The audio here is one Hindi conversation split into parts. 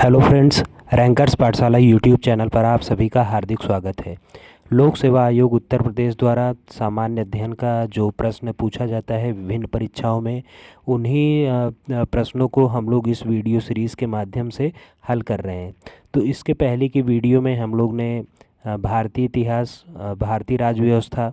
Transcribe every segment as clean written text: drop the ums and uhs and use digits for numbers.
हेलो फ्रेंड्स, रैंकर्स पाठशाला यूट्यूब चैनल पर आप सभी का हार्दिक स्वागत है। लोक सेवा आयोग उत्तर प्रदेश द्वारा सामान्य अध्ययन का जो प्रश्न पूछा जाता है विभिन्न परीक्षाओं में, उन्हीं प्रश्नों को हम लोग इस वीडियो सीरीज़ के माध्यम से हल कर रहे हैं। तो इसके पहले की वीडियो में हम लोग ने भारतीय इतिहास, भारतीय राज्य व्यवस्था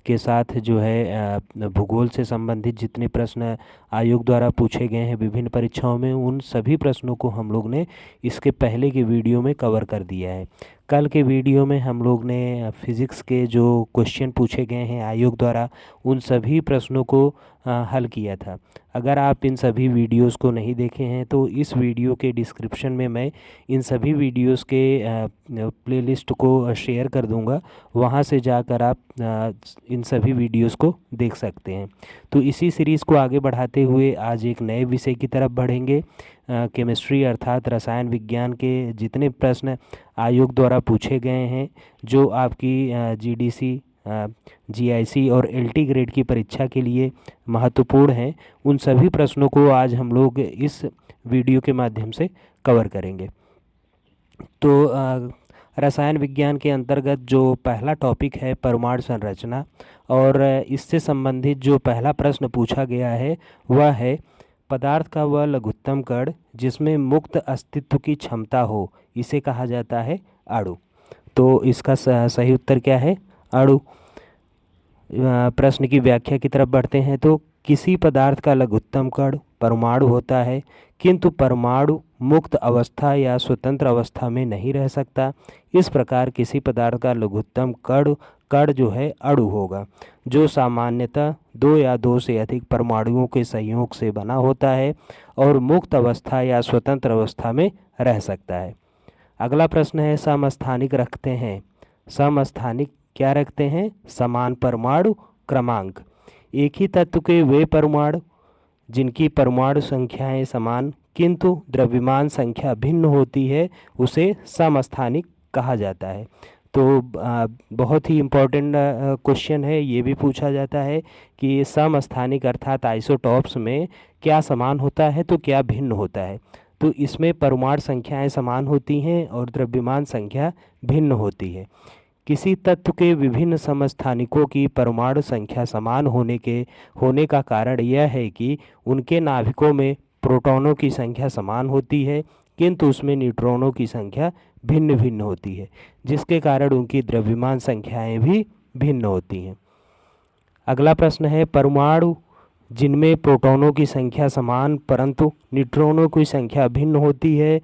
के साथ जो है भूगोल से संबंधित जितने प्रश्न आयोग द्वारा पूछे गए हैं विभिन्न परीक्षाओं में, उन सभी प्रश्नों को हम लोग ने इसके पहले की वीडियो में कवर कर दिया है। कल के वीडियो में हम लोग ने फिज़िक्स के जो क्वेश्चन पूछे गए हैं आयोग द्वारा, उन सभी प्रश्नों को हल किया था। अगर आप इन सभी वीडियोस को नहीं देखे हैं तो इस वीडियो के डिस्क्रिप्शन में मैं इन सभी वीडियोस के प्लेलिस्ट को शेयर कर दूंगा, वहां से जाकर आप इन सभी वीडियोस को देख सकते हैं। तो इसी सीरीज़ को आगे बढ़ाते हुए आज एक नए विषय की तरफ बढ़ेंगे। केमिस्ट्री अर्थात रसायन विज्ञान के जितने प्रश्न आयोग द्वारा पूछे गए हैं, जो आपकी जीडीसी, जीआईसी और एलटी ग्रेड की परीक्षा के लिए महत्वपूर्ण हैं, उन सभी प्रश्नों को आज हम लोग इस वीडियो के माध्यम से कवर करेंगे। तो रसायन विज्ञान के अंतर्गत जो पहला टॉपिक है परमाणु संरचना, और इससे संबंधित जो पहला प्रश्न पूछा गया है वह है पदार्थ का वह लघुत्तम कण जिसमें मुक्त अस्तित्व की क्षमता हो, इसे कहा जाता है अणु। तो इसका सही उत्तर क्या है? अणु। प्रश्न की व्याख्या की तरफ बढ़ते हैं। तो किसी पदार्थ का लघुत्तम कण परमाणु होता है, किंतु परमाणु मुक्त अवस्था या स्वतंत्र अवस्था में नहीं रह सकता। इस प्रकार किसी पदार्थ का लघुत्तम कण जो है अणु होगा, जो सामान्यतः दो या दो से अधिक परमाणुओं के संयोग से बना होता है और मुक्त अवस्था या स्वतंत्र अवस्था में रह सकता है। अगला प्रश्न है समस्थानिक रखते हैं। समस्थानिक क्या रखते हैं? समान परमाणु क्रमांक। एक ही तत्व के वे परमाणु जिनकी परमाणु संख्याएं समान किंतु द्रव्यमान संख्या भिन्न होती है, उसे समस्थानिक कहा जाता है। तो बहुत ही इम्पोर्टेंट क्वेश्चन है, ये भी पूछा जाता है कि समस्थानिक अर्थात आइसोटॉप्स में क्या समान होता है तो क्या भिन्न होता है। तो इसमें परमाणु संख्याएं समान होती हैं और द्रव्यमान संख्या भिन्न होती है। किसी तत्व के विभिन्न समस्थानिकों की परमाणु संख्या समान होने का कारण यह है कि उनके नाभिकों में प्रोटॉनों की संख्या समान होती है, किंतु उसमें न्यूट्रॉनों की संख्या भिन्न भिन्न होती है, जिसके कारण उनकी द्रव्यमान संख्याएं भी भिन्न होती हैं। अगला प्रश्न है परमाणु जिनमें प्रोटॉनों की संख्या समान परंतु न्यूट्रॉनों की संख्या भिन्न होती है,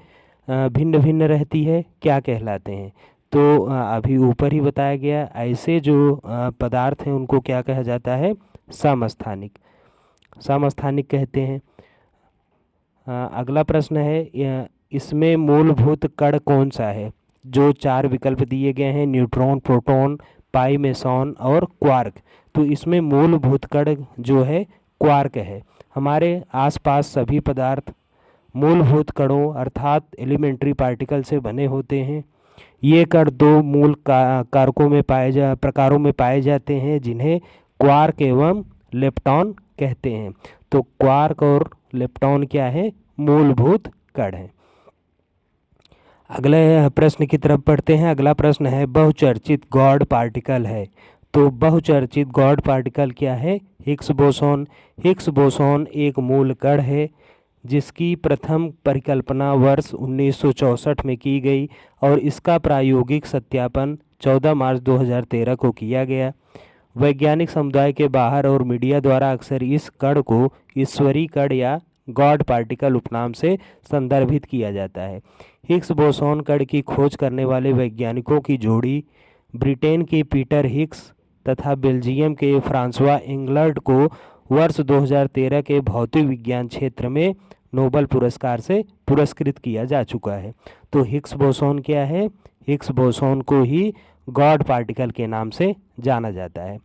भिन्न भिन्न रहती है, क्या कहलाते हैं? तो अभी ऊपर ही बताया गया, ऐसे जो पदार्थ हैं उनको क्या कहा जाता है? समस्थानिक। समस्थानिक कहते हैं। अगला प्रश्न है इसमें मूलभूत कण कौन सा है? जो चार विकल्प दिए गए हैं, न्यूट्रॉन, प्रोटॉन, पाई मेसॉन और क्वार्क। तो इसमें मूलभूत कण जो है क्वार्क है। हमारे आसपास सभी पदार्थ मूलभूत कणों अर्थात एलिमेंट्री पार्टिकल से बने होते हैं। ये कण दो मूल कारकों में प्रकारों में पाए जाते हैं, जिन्हें क्वार्क एवं लेप्टॉन कहते हैं। तो क्वार्क और लेप्टॉन क्या है? मूलभूत कण है। अगले प्रश्न की तरफ बढ़ते हैं। अगला प्रश्न है बहुचर्चित गॉड पार्टिकल है। तो बहुचर्चित गॉड पार्टिकल क्या है? Higgs boson. हिग्स बोसॉन एक मूल कण है जिसकी प्रथम परिकल्पना वर्ष 1964 में की गई और इसका प्रायोगिक सत्यापन 14 मार्च 2013 को किया गया। वैज्ञानिक समुदाय के बाहर और मीडिया द्वारा अक्सर इस कण को ईश्वरीय कण या गॉड पार्टिकल उपनाम से संदर्भित किया जाता है। हिग्स बोसॉन कण की खोज करने वाले वैज्ञानिकों की जोड़ी ब्रिटेन के पीटर हिग्स तथा बेल्जियम के फ्रांसवा एंगलर्ट को वर्ष 2013 के भौतिक विज्ञान क्षेत्र में नोबेल पुरस्कार से पुरस्कृत किया जा चुका है। तो हिग्स बोसॉन क्या है? हिग्स बोसॉन को ही गॉड पार्टिकल के नाम से जाना जाता है।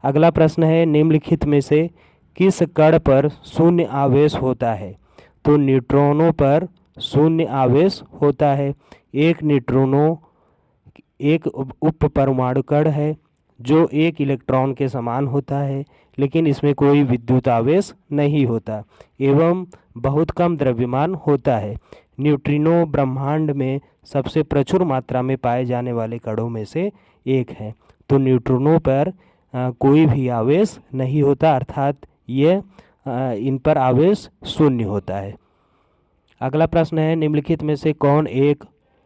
अगला प्रश्न है निम्नलिखित में से किस कण पर शून्य आवेश होता है? तो न्यूट्रॉनों पर शून्य आवेश होता है। एक न्यूट्रॉनों एक उप परमाणु कण है जो एक इलेक्ट्रॉन के समान होता है, लेकिन इसमें कोई विद्युत आवेश नहीं होता एवं बहुत कम द्रव्यमान होता है। न्यूट्रिनो ब्रह्मांड में सबसे प्रचुर मात्रा में पाए जाने वाले कणों में से एक है। तो न्यूट्रिनो पर कोई भी आवेश नहीं होता, अर्थात ये इन पर आवेश शून्य होता है। अगला प्रश्न है, निम्नलिखित में से कौन एक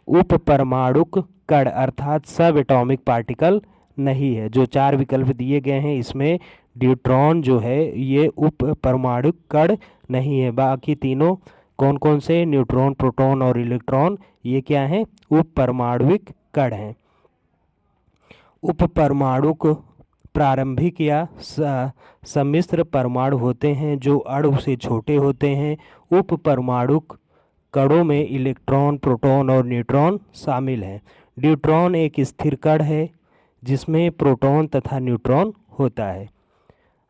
उप परमाणुक कण अर्थात सब एटॉमिक पार्टिकल नहीं है? जो 4 विकल्प दिए गए हैं इसमें न्यूट्रॉन जो है ये उप परमाणुक कण नहीं है। बाकी तीनों कौन कौन से? न्यूट्रॉन, प्रोटॉन और इलेक्ट्रॉन, ये क्या हैं? उप परमाणुक कण हैं। उप परमाणुक प्रारंभिक या सम्मिश्र परमाणु होते हैं जो अणु से छोटे होते हैं। उप परमाणुक कणों में इलेक्ट्रॉन, प्रोटॉन और न्यूट्रॉन शामिल हैं। न्यूट्रॉन एक स्थिर कण है जिसमें प्रोटॉन तथा न्यूट्रॉन होता है।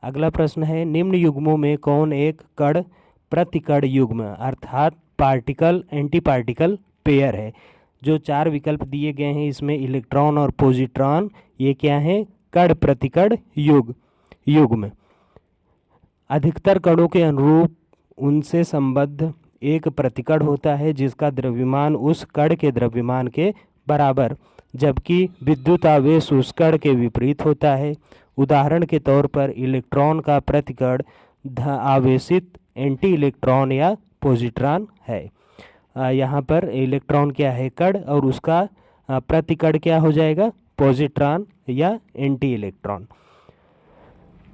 अगला प्रश्न है, निम्न युग्मों में कौन एक कण प्रतिकण युग्म अर्थात पार्टिकल एंटी पार्टिकल पेयर है? जो 4 विकल्प दिए गए हैं इसमें इलेक्ट्रॉन और पॉजिट्रॉन, ये क्या है? कण प्रतिकण युग्म। अधिकतर कणों के अनुरूप उनसे संबद्ध एक प्रतिकण होता है जिसका द्रव्यमान उस कण के द्रव्यमान के बराबर, जबकि विद्युत आवेश उस कण के विपरीत होता है। उदाहरण के तौर पर इलेक्ट्रॉन का प्रतिकण आवेशित एंटी इलेक्ट्रॉन या पॉजिट्रॉन है। यहाँ पर इलेक्ट्रॉन क्या है? कण, और उसका प्रतिकण क्या हो जाएगा? पॉजिट्रॉन या एंटी इलेक्ट्रॉन।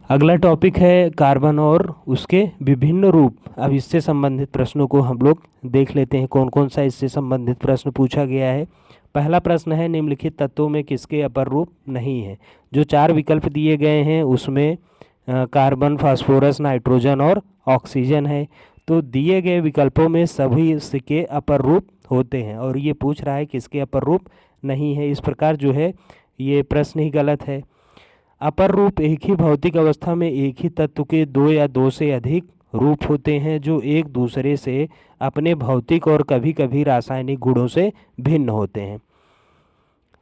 अगला टॉपिक है कार्बन और उसके विभिन्न रूप। अब इससे संबंधित प्रश्नों को हम लोग देख लेते हैं, कौन कौन सा इससे संबंधित प्रश्न पूछा गया है। पहला प्रश्न है, निम्नलिखित तत्वों में किसके अपर रूप नहीं है? जो 4 विकल्प दिए गए हैं उसमें कार्बन, फास्फोरस, नाइट्रोजन और ऑक्सीजन है। तो दिए गए विकल्पों में सभी इसके अपर रूप होते हैं और ये पूछ रहा है किसके अपर रूप नहीं है। इस प्रकार जो है ये प्रश्न ही गलत है। अपर रूप एक ही भौतिक अवस्था में एक ही तत्व के 2 या 2 से अधिक रूप होते हैं जो एक दूसरे से अपने भौतिक और कभी कभी रासायनिक गुणों से भिन्न होते हैं।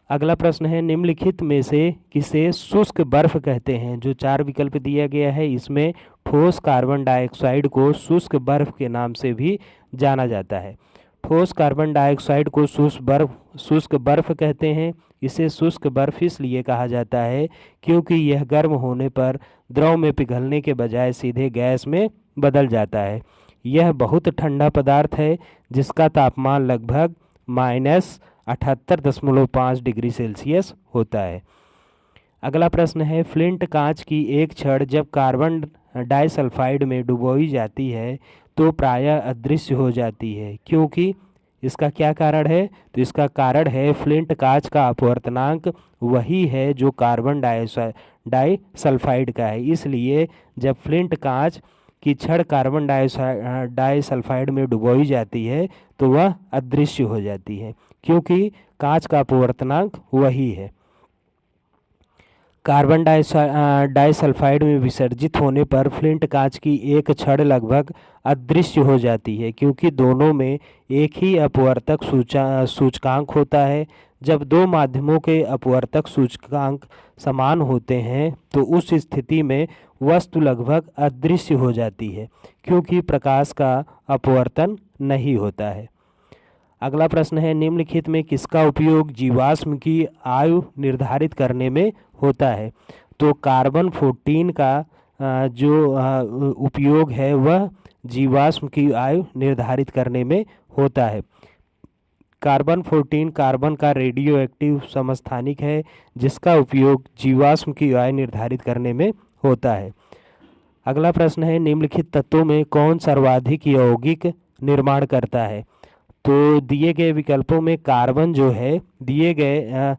अगला प्रश्न है, निम्नलिखित में से किसे शुष्क बर्फ कहते हैं? जो 4 विकल्प दिया गया है इसमें ठोस कार्बन डाइऑक्साइड को शुष्क बर्फ के नाम से भी जाना जाता है। ठोस कार्बन डाइऑक्साइड को शुष्क बर्फ कहते हैं। इसे शुष्क बर्फ इसलिए कहा जाता है क्योंकि यह गर्म होने पर द्रव में पिघलने के बजाय सीधे गैस में बदल जाता है। यह बहुत ठंडा पदार्थ है जिसका तापमान लगभग -78.5 डिग्री सेल्सियस होता है। अगला प्रश्न है, फ्लिंट कांच की एक छड़ जब कार्बन डाइसल्फाइड में डुबोई जाती है तो प्रायः अदृश्य हो जाती है, क्योंकि इसका क्या कारण है? तो इसका कारण है फ्लिंट कांच का अपवर्तनांक वही है जो कार्बन डाइसल्फाइड का है। इसलिए जब फ्लिंट कांच की छड़ कार्बन डाइसल्फाइड में डुबोई जाती है तो वह अदृश्य हो जाती है, क्योंकि कांच का अपवर्तनांक वही है। कार्बन डाइसल्फाइड में विसर्जित होने पर फ्लिंट कांच की एक छड़ लगभग अदृश्य हो जाती है, क्योंकि दोनों में एक ही अपवर्तक सूचकांक होता है। जब 2 माध्यमों के अपवर्तक सूचकांक समान होते हैं तो उस स्थिति में वस्तु लगभग अदृश्य हो जाती है, क्योंकि प्रकाश का अपवर्तन नहीं होता है। अगला प्रश्न है, निम्नलिखित में किसका उपयोग जीवाश्म की आयु निर्धारित करने में होता है? तो कार्बन 14 का जो उपयोग है वह जीवाश्म की आयु निर्धारित करने में होता है। कार्बन 14 कार्बन का रेडियो एक्टिव समस्थानिक है जिसका उपयोग जीवाश्म की आयु निर्धारित करने में होता है। अगला प्रश्न है, निम्नलिखित तत्वों में कौन सर्वाधिक यौगिक निर्माण करता है? तो दिए गए विकल्पों में कार्बन जो है दिए गए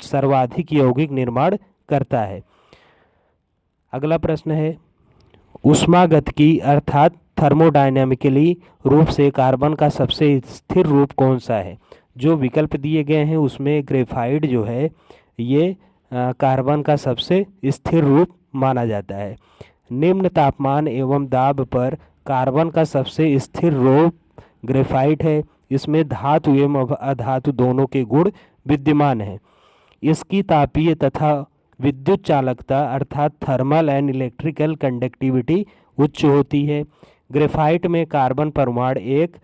सर्वाधिक यौगिक निर्माण करता है। अगला प्रश्न है, ऊष्मागतिकी अर्थात थर्मोडायनेमिकली रूप से कार्बन का सबसे स्थिर रूप कौन सा है? जो विकल्प दिए गए हैं उसमें ग्रेफाइट जो है ये कार्बन का सबसे स्थिर रूप माना जाता है। निम्न तापमान एवं दाब पर कार्बन का सबसे स्थिर रूप ग्रेफाइट है। इसमें धातु एवं अधातु दोनों के गुण विद्यमान हैं। इसकी तापीय तथा विद्युत चालकता अर्थात थर्मल एंड इलेक्ट्रिकल कंडक्टिविटी उच्च होती है। ग्रेफाइट में कार्बन परमाणु एक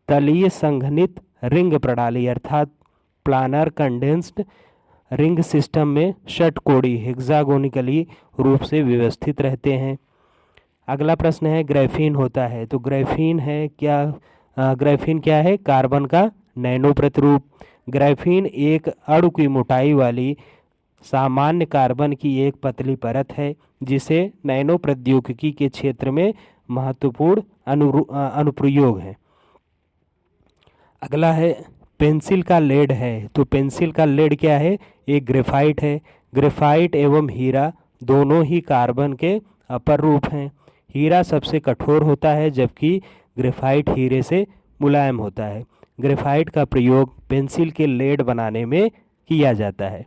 तलीय संघनित रिंग प्रणाली अर्थात प्लानर कंडेंस्ड रिंग सिस्टम में षटकोणीय हेक्सागोनिकली रूप से व्यवस्थित रहते हैं। अगला प्रश्न है ग्राफीन होता है, तो ग्राफीन है क्या? ग्राफीन क्या है? कार्बन का नैनो प्रतिरूप। ग्राफीन एक अणु की मोटाई वाली सामान्य कार्बन की एक पतली परत है जिसे नैनो प्रौद्योगिकी के क्षेत्र में महत्वपूर्ण अनुप्रयोग है। अगला है पेंसिल का लेड है, तो पेंसिल का लेड क्या है? एक ग्रेफाइट है। ग्रेफाइट एवं हीरा दोनों ही कार्बन के अपर रूप हैं। हीरा सबसे कठोर होता है जबकि ग्रेफाइट हीरे से मुलायम होता है। ग्रेफाइट का प्रयोग पेंसिल के लेड बनाने में किया जाता है।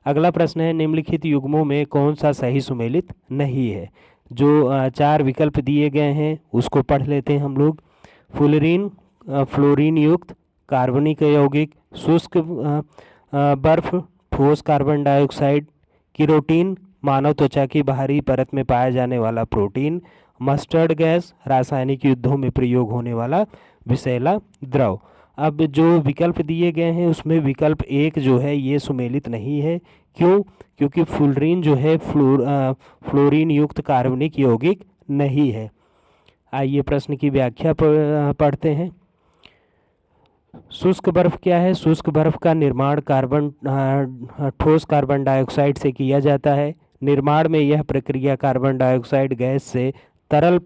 अगला प्रश्न है निम्नलिखित युग्मों में कौन सा सही सुमेलित नहीं है? जो चार विकल्प दिए गए हैं उसको पढ़ लेते हैं हम लोग। फ्लोरीन फ्लोरीन युक्त कार्बनिक यौगिक, शुष्क बर्फ, ठोस कार्बन डाइऑक्साइड, केरोटीन मानव त्वचा की बाहरी परत में पाया जाने वाला प्रोटीन, मस्टर्ड गैस रासायनिक युद्धों में प्रयोग होने वाला विषैला द्रव। अब जो विकल्प दिए गए हैं उसमें विकल्प एक जो है ये सुमेलित नहीं है। क्यों? क्योंकि फ्लोरीन जो है फ्लोरीन युक्त कार्बनिक यौगिक नहीं है। आइए प्रश्न की व्याख्या पढ़ते हैं। शुष्क बर्फ क्या है? शुष्क बर्फ का निर्माण ठोस कार्बन डाइऑक्साइड से किया जाता है। निर्माण में यह प्रक्रिया कार्बन डाइऑक्साइड गैस से तरल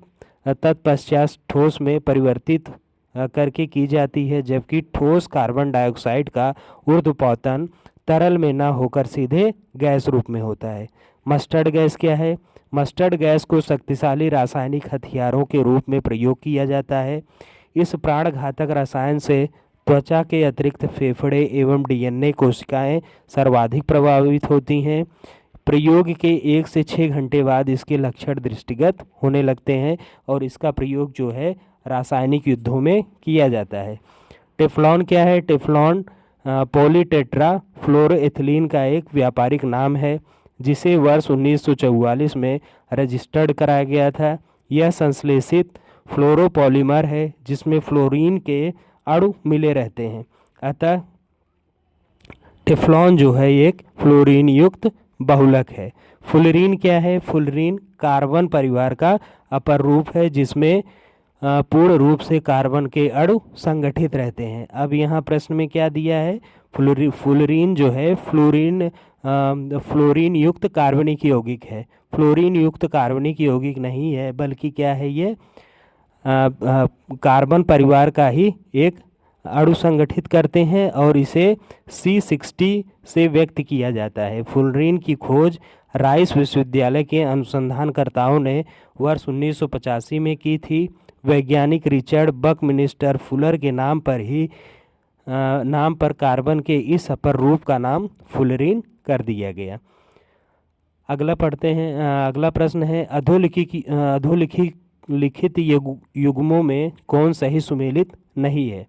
तत्पश्चात ठोस में परिवर्तित करके की जाती है, जबकि ठोस कार्बन डाइऑक्साइड का ऊर्ध्वपतन तरल में न होकर सीधे गैस रूप में होता है। मस्टर्ड गैस क्या है? मस्टर्ड गैस को शक्तिशाली रासायनिक हथियारों के रूप में प्रयोग किया जाता है। इस प्राणघातक रसायन से त्वचा के अतिरिक्त फेफड़े एवं डीएनए कोशिकाएं सर्वाधिक प्रभावित होती हैं। प्रयोग के 1 से 6 घंटे बाद इसके लक्षण दृष्टिगत होने लगते हैं और इसका प्रयोग जो है रासायनिक युद्धों में किया जाता है। टेफ्लॉन क्या है? टेफ्लॉन पॉलीटेट्रा फ्लोरोएथिलीन का एक व्यापारिक नाम है जिसे वर्ष 1944 में रजिस्टर्ड कराया गया था। यह संश्लेषित फ्लोरोपॉलीमर है जिसमें फ्लोरीन के अणु मिले रहते हैं, अतः टेफ्लॉन जो है एक फ्लोरीन युक्त बहुलक है। फुलरीन क्या है? फुलरीन कार्बन परिवार का अपर रूप है जिसमें पूर्ण रूप से कार्बन के अणु संगठित रहते हैं। अब यहाँ प्रश्न में क्या दिया है? फुलरीन जो है फ्लोरीन युक्त कार्बनिक यौगिक है। फ्लोरीन युक्त कार्बनिक यौगिक नहीं है बल्कि क्या है? ये कार्बन परिवार का ही एक अणु संगठित करते हैं और इसे C60 से व्यक्त किया जाता है। फुलरीन की खोज राइस विश्वविद्यालय के अनुसंधानकर्ताओं ने वर्ष 1985 में की थी। वैज्ञानिक रिचर्ड बकमिनिस्टर फुलर के नाम पर कार्बन के इस अपर रूप का नाम फुलरीन कर दिया गया। अगला पढ़ते हैं। अगला प्रश्न है अधोलिखित युग्मों में कौन सही सुमेलित नहीं है?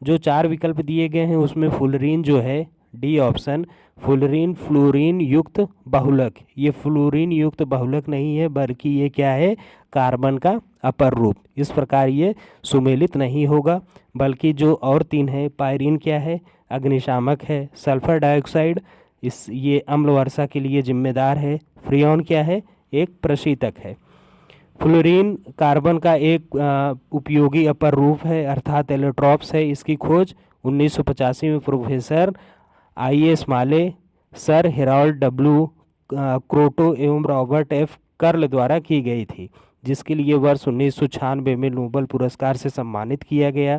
जो चार विकल्प दिए गए हैं उसमें फुलरीन जो है डी ऑप्शन, फुलरीन फ्लोरीन युक्त बहुलक, ये फ्लोरीन युक्त बहुलक नहीं है बल्कि ये क्या है? कार्बन का अपर रूप। इस प्रकार ये सुमेलित नहीं होगा। बल्कि जो और तीन है, पायरीन क्या है? अग्निशामक है। सल्फर डाइऑक्साइड ये अम्ल वर्षा के लिए जिम्मेदार है। फ्रियोन क्या है? एक प्रशीतक है। फ्लोरीन कार्बन का एक उपयोगी अपर रूप है अर्थात एलोट्रॉप्स है। इसकी खोज 1985 में professor I.A. Smalley, sir Harold W Kroto एवं रॉबर्ट एफ कर्ल द्वारा की गई थी, जिसके लिए वर्ष 1996 में नोबेल पुरस्कार से सम्मानित किया गया।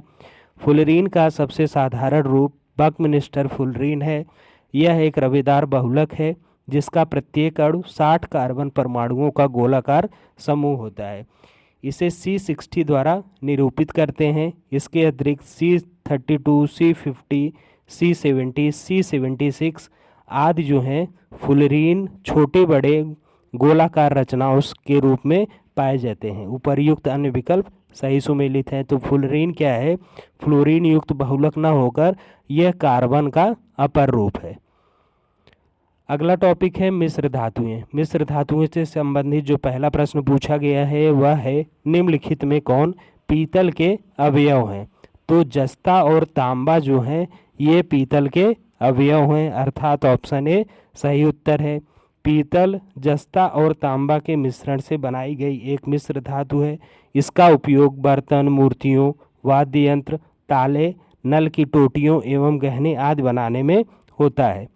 फुलरीन का सबसे साधारण रूप बकमिनिस्टर फुलरीन है। यह एक रवेदार बहुलक है जिसका प्रत्येक अणु 60 कार्बन परमाणुओं का गोलाकार समूह होता है। इसे C60 द्वारा निरूपित करते हैं। इसके अतिरिक्त C32, C50, C70, C76 आदि जो हैं फुलरीन छोटे बड़े गोलाकार रचनाओं के रूप में पाए जाते हैं। उपर्युक्त अन्य विकल्प सही सुमेलित हैं। तो फुलरीन क्या है? फ्लोरीन युक्त बहुलक न होकर यह कार्बन का अपर रूप है। अगला टॉपिक है मिश्र धातुएं। मिश्र धातुएं से संबंधित जो पहला प्रश्न पूछा गया है वह है निम्नलिखित में कौन पीतल के अवयव हैं? तो जस्ता और तांबा जो हैं ये पीतल के अवयव हैं, अर्थात ऑप्शन ए सही उत्तर है। पीतल जस्ता और तांबा के मिश्रण से बनाई गई एक मिश्र धातु है। इसका उपयोग बर्तन, मूर्तियों, वाद्य यंत्र, ताले, नल की टोटियों एवं गहने आदि बनाने में होता है।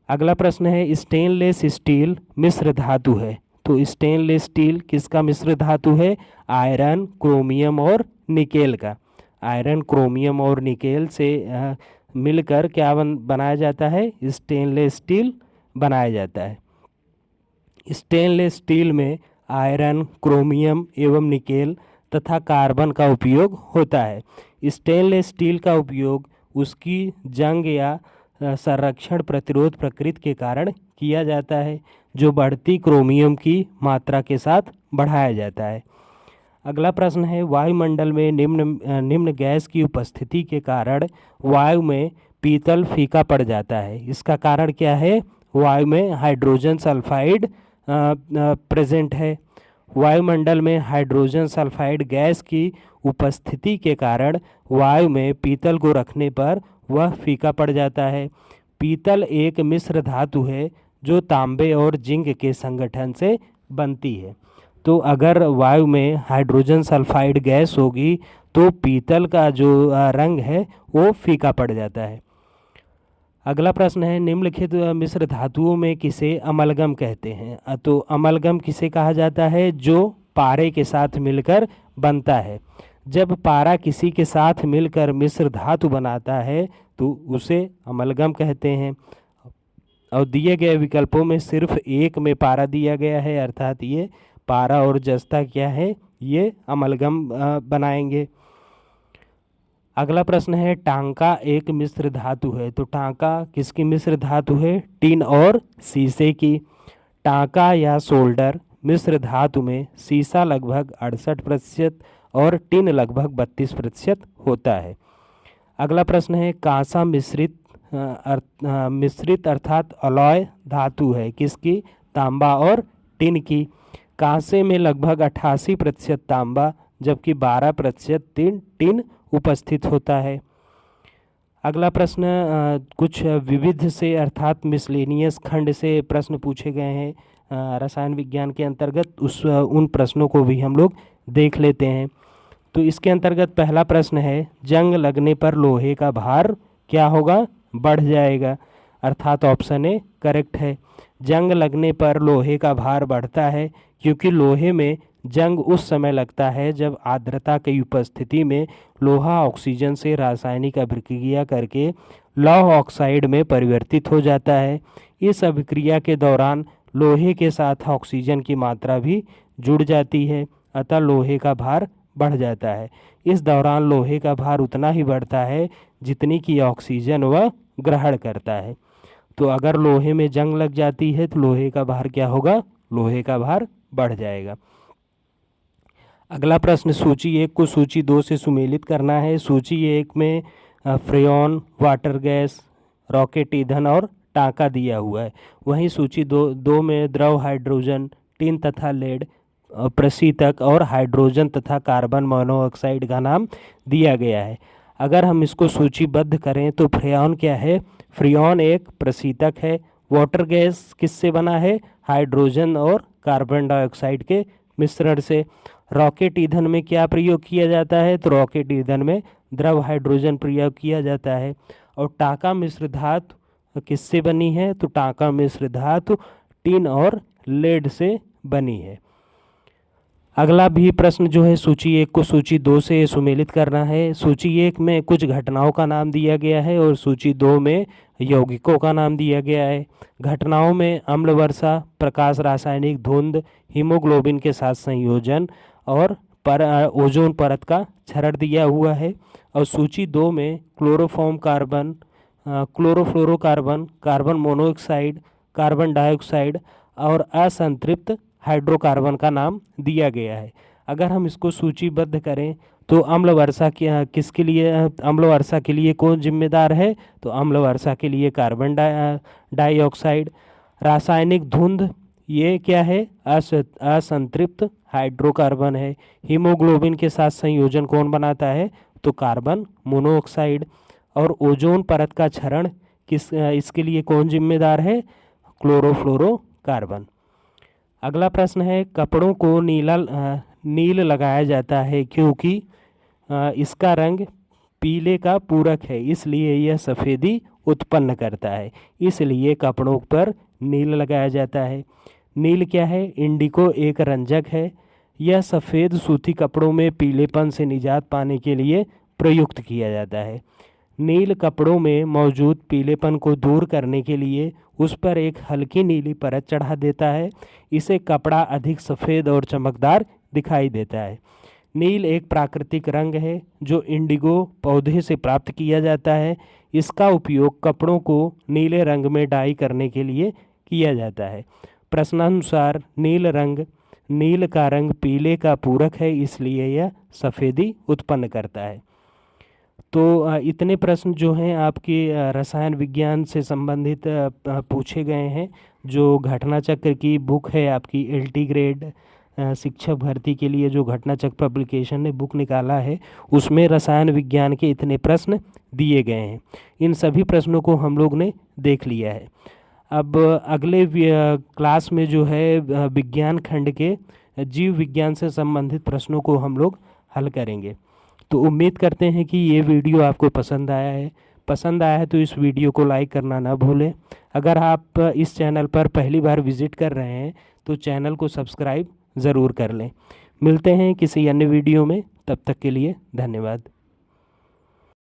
अगला प्रश्न है, स्टेनलेस स्टील मिश्र धातु है। तो स्टेनलेस स्टील किसका मिश्र धातु है? आयरन, क्रोमियम और निकेल का। आयरन, क्रोमियम और निकेल से मिलकर क्या बनाया जाता है? स्टेनलेस स्टील बनाया जाता है। स्टेनलेस स्टील में आयरन, क्रोमियम एवं निकेल तथा कार्बन का उपयोग होता है। स्टेनलेस स्टील का उपयोग उसकी जंग या संरक्षण प्रतिरोध प्रकृति के कारण किया जाता है, जो बढ़ती क्रोमियम की मात्रा के साथ बढ़ाया जाता है। अगला प्रश्न है, वायुमंडल में निम्न गैस की उपस्थिति के कारण वायु में पीतल फीका पड़ जाता है। इसका कारण क्या है? वायु में हाइड्रोजन सल्फाइड प्रेजेंट है। वायुमंडल में हाइड्रोजन सल्फाइड गैस की उपस्थिति के कारण वायु में पीतल को रखने पर वह फीका पड़ जाता है। पीतल एक मिश्र धातु है जो तांबे और जिंक के संगठन से बनती है। तो अगर वायु में हाइड्रोजन सल्फाइड गैस होगी तो पीतल का जो रंग है वो फीका पड़ जाता है। अगला प्रश्न है, निम्नलिखित मिश्र धातुओं में किसे अमलगम कहते हैं? तो अमलगम किसे कहा जाता है? जो पारे के साथ मिलकर बनता है। जब पारा किसी के साथ मिलकर मिश्र धातु बनाता है तो उसे अमलगम कहते हैं। और दिए गए विकल्पों में सिर्फ एक में पारा दिया गया है, अर्थात ये पारा और जस्ता क्या है? ये अमलगम बनाएंगे। अगला प्रश्न है, टांका एक मिश्र धातु है। तो टांका किसकी मिश्र धातु है? टिन और शीशे की। टांका या सोल्डर मिश्र धातु में शीशा लगभग 68% और टिन लगभग 32% होता है। अगला प्रश्न है, कांसा मिश्रित अर्थात अलॉय धातु है किसकी? तांबा और टिन की। कांसे में लगभग 88% तांबा जबकि 12% टिन उपस्थित होता है। अगला प्रश्न कुछ विविध से अर्थात मिसलेनियस खंड से प्रश्न पूछे गए हैं रसायन विज्ञान के अंतर्गत। उन प्रश्नों को भी हम लोग देख लेते हैं। तो इसके अंतर्गत पहला प्रश्न है, जंग लगने पर लोहे का भार क्या होगा? बढ़ जाएगा, अर्थात ऑप्शन ए करेक्ट है। जंग लगने पर लोहे का भार बढ़ता है क्योंकि लोहे में जंग उस समय लगता है जब आर्द्रता की उपस्थिति में लोहा ऑक्सीजन से रासायनिक अभिक्रिया करके लौह ऑक्साइड में परिवर्तित हो जाता है। इस अभिक्रिया के दौरान लोहे के साथ ऑक्सीजन की मात्रा भी जुड़ जाती है, अतः लोहे का भार बढ़ जाता है। इस दौरान लोहे का भार उतना ही बढ़ता है जितनी की ऑक्सीजन वह ग्रहण करता है। तो अगर लोहे में जंग लग जाती है तो लोहे का भार क्या होगा? लोहे का भार बढ़ जाएगा। अगला प्रश्न, सूची 1 को सूची 2 से सुमेलित करना है। सूची 1 में फ्रेयॉन, वाटर गैस, रॉकेट ईंधन और टांका दिया हुआ है। वहीं सूची 2 में द्रव हाइड्रोजन, टिन तथा लेड, प्रशीतक और हाइड्रोजन तथा कार्बन मोनोऑक्साइड का नाम दिया गया है। अगर हम इसको सूचीबद्ध करें तो फ्रेयॉन क्या है? फ्रेयॉन एक प्रशीतक है। वाटर गैस किससे बना है? हाइड्रोजन और कार्बन डाइऑक्साइड के मिश्रण से। रॉकेट ईंधन में क्या प्रयोग किया जाता है? तो रॉकेट ईंधन में द्रव हाइड्रोजन प्रयोग किया जाता है। और टांका मिश्र धातु किससे बनी है? तो टांका मिश्र धातु टिन और लेड से बनी है। अगला भी प्रश्न जो है, सूची 1 को सूची 2 से सुमेलित करना है। सूची 1 में कुछ घटनाओं का नाम दिया गया है और सूची 2 में यौगिकों का नाम दिया गया है। घटनाओं में अम्ल वर्षा, प्रकाश रासायनिक धुंध, हीमोग्लोबिन के साथ संयोजन और ओजोन परत का क्षरण दिया हुआ है। और सूची 2 में chloroform carbon, chlorofluorocarbon, carbon monoxide, carbon dioxide और असंतृप्त हाइड्रोकार्बन का नाम दिया गया है। अगर हम इसको सूचीबद्ध करें तो अम्ल वर्षा किसके लिए, अम्ल वर्षा के लिए कौन जिम्मेदार है? तो अम्ल वर्षा के लिए कार्बन डाइऑक्साइड। रासायनिक धुंध ये क्या है? असंतृप्त हाइड्रोकार्बन है। हीमोग्लोबिन के साथ संयोजन कौन बनाता है? तो कार्बन मोनोऑक्साइड। और ओजोन परत का क्षरण इसके लिए कौन जिम्मेदार है? क्लोरोफ्लोरोकार्बन। अगला प्रश्न है, कपड़ों को नील लगाया जाता है क्योंकि इसका रंग पीले का पूरक है, इसलिए यह सफ़ेदी उत्पन्न करता है, इसलिए कपड़ों पर नील लगाया जाता है। नील क्या है? इंडिको एक रंजक है। यह सफ़ेद सूती कपड़ों में पीलेपन से निजात पाने के लिए प्रयुक्त किया जाता है। नील कपड़ों में मौजूद पीलेपन को दूर करने के लिए उस पर एक हल्की नीली परत चढ़ा देता है। इसे कपड़ा अधिक सफ़ेद और चमकदार दिखाई देता है। नील एक प्राकृतिक रंग है जो इंडिगो पौधे से प्राप्त किया जाता है। इसका उपयोग कपड़ों को नीले रंग में डाई करने के लिए किया जाता है। प्रश्नानुसार नील का रंग पीले का पूरक है, इसलिए यह सफ़ेदी उत्पन्न करता है। तो इतने प्रश्न जो हैं आपके रसायन विज्ञान से संबंधित पूछे गए हैं। जो घटना चक्र की बुक है आपकी, LT ग्रेड शिक्षक भर्ती के लिए जो घटना चक्र पब्लिकेशन ने बुक निकाला है, उसमें रसायन विज्ञान के इतने प्रश्न दिए गए हैं। इन सभी प्रश्नों को हम लोग ने देख लिया है। अब अगले क्लास में जो है विज्ञान खंड के जीव विज्ञान से संबंधित प्रश्नों को हम लोग हल करेंगे। तो उम्मीद करते हैं कि ये वीडियो आपको पसंद आया है। पसंद आया है तो इस वीडियो को लाइक करना ना भूलें। अगर आप इस चैनल पर पहली बार विज़िट कर रहे हैं तो चैनल को सब्सक्राइब ज़रूर कर लें। मिलते हैं किसी अन्य वीडियो में, तब तक के लिए धन्यवाद।